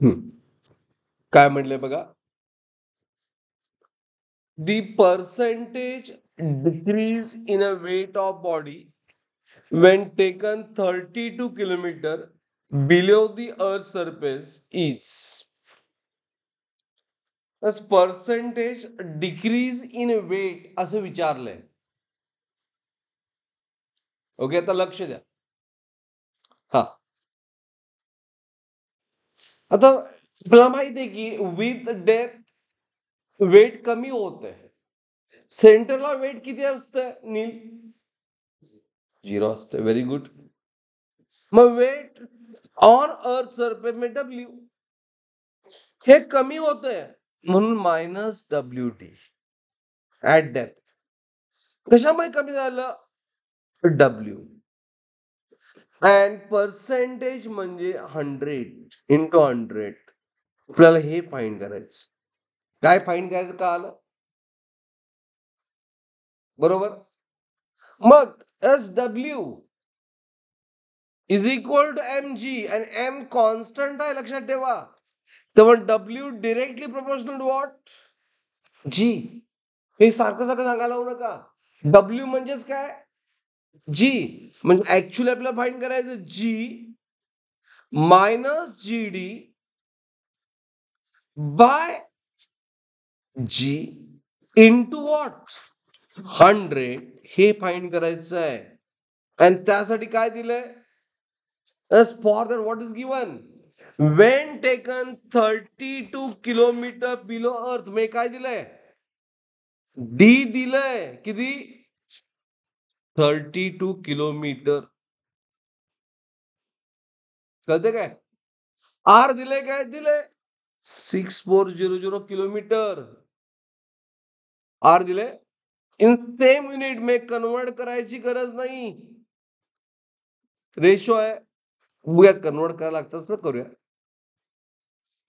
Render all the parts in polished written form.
काय म्हणले बघा, the percentage decrease in a weight of body when taken 32 kilometer below the earth's surface is percentage decrease in weight असं विचारलंय. Okay, आता लक्ष द्या. हा, आता आपल्याला माहिती आहे की विथ डेप्थ वेट कमी होत आहे. सेंटरला वेट किती असतं नील? 0 असतं. Very good. मग वेट ऑन अर्थ सरफेस में डब्ल्यू हे कमी होतंय म्हणून -WD ऍट डेप्थ. कशामुळे कमी झालं? डब्ल्यू. अँड पर्सेंटेज म्हणजे 100 इंटू 100. आपल्याला हे फाइंड करायचं. काय फाइंड करायचं का आलं? बरोबर. मग SW is equal to mg आणि m कॉन्स्टंट आहे, लक्षात ठेवा. तेव्हा W directly proportional to what? G. हे सारखं सारखं सांगायला होऊ नका. W म्हणजेच काय? G. म्हणजे ऍक्च्युअली आपल्याला फाइंड करायचं G minus GD by G into what? 100. हे फाइंड करायचं आहे. आणि त्यासाठी काय दिलंय? As for that, what is given? When taken 32 kilometre below अर्थ में काय दिलंय? D दिलंय. किती? 32 किलोमीटर. कळते काय? R दिले काय? दिले 6400 किलोमीटर. R दिले. इन सेम युनिट में कन्वर्ट करायची गरज नाही. रेशो आहे, बघूया कन्वर्ट करायला लागतं असं करूया.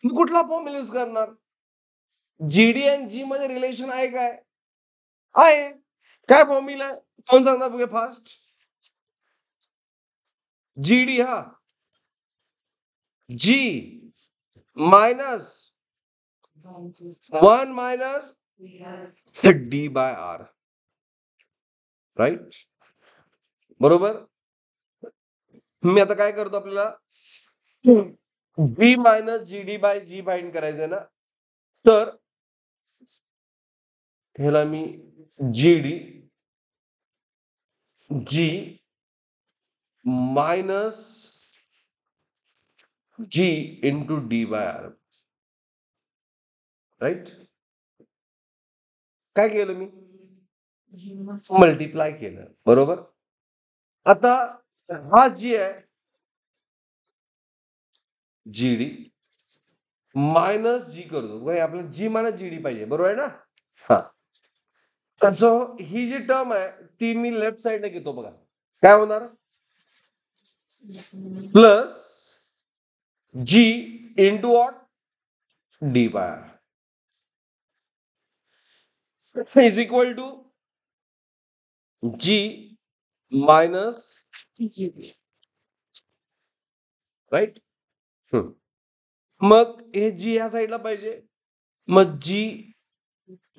कुठला फॉर्म्युला यूज करणार? GD आणि G मध्ये रिलेशन आहे काय? आहे. काय फॉर्म्युला आहे? कोण सांगणार बघूया फास्ट? GD. हा, G minus 1 minus D by R. Right. बरोबर. मी आता काय करतो, आपल्याला G minus GD by G find करायचंय ना. तर ह्याला मी GD G minus G into D by R. Right. काय केलं मी? मल्टिप्लाय केलं. बरोबर. आता हा G आहे, GD मायनस G करतो. आपल्याला G मायनस GD पाहिजे. बरोबर आहे ना? हा. सो ही जी टर्म आहे ती मी लेफ्ट साइडला घेतो. बघा काय होणार? Plus G into what? D by R is equal to G minus right. मग हे G ह्या साईडला पाहिजे. मग G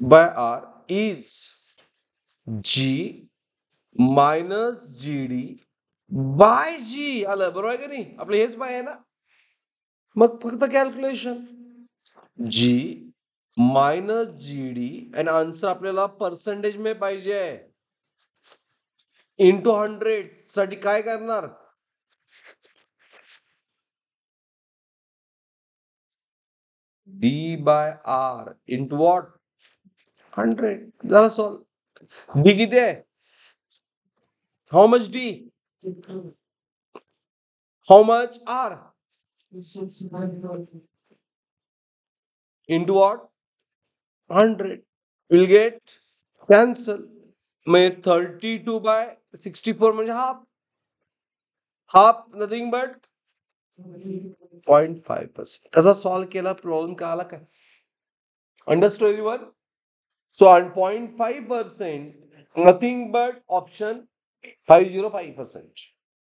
by R is G minus GD by G. आलं बरोबर आहे का नाही? आपलं हेच पाहिजे ना. मग फक्त कॅल्क्युलेशन G मायनस GD आणि आन्सर आपल्याला पर्सेंटेज में पाहिजे इंटू 100 साठी काय करणार? D by R into what? 100. झाला सॉल्व. D किती आहे? How much D? How much R? Into what? 100. Will get cancel. मग 32 बाय 64 म्हणजे हाफ. Half nothing but 0.5%. कसा सॉल्व केला प्रॉब्लेम का आला काय? Understand everyone? So 0.5% nothing but option 505%.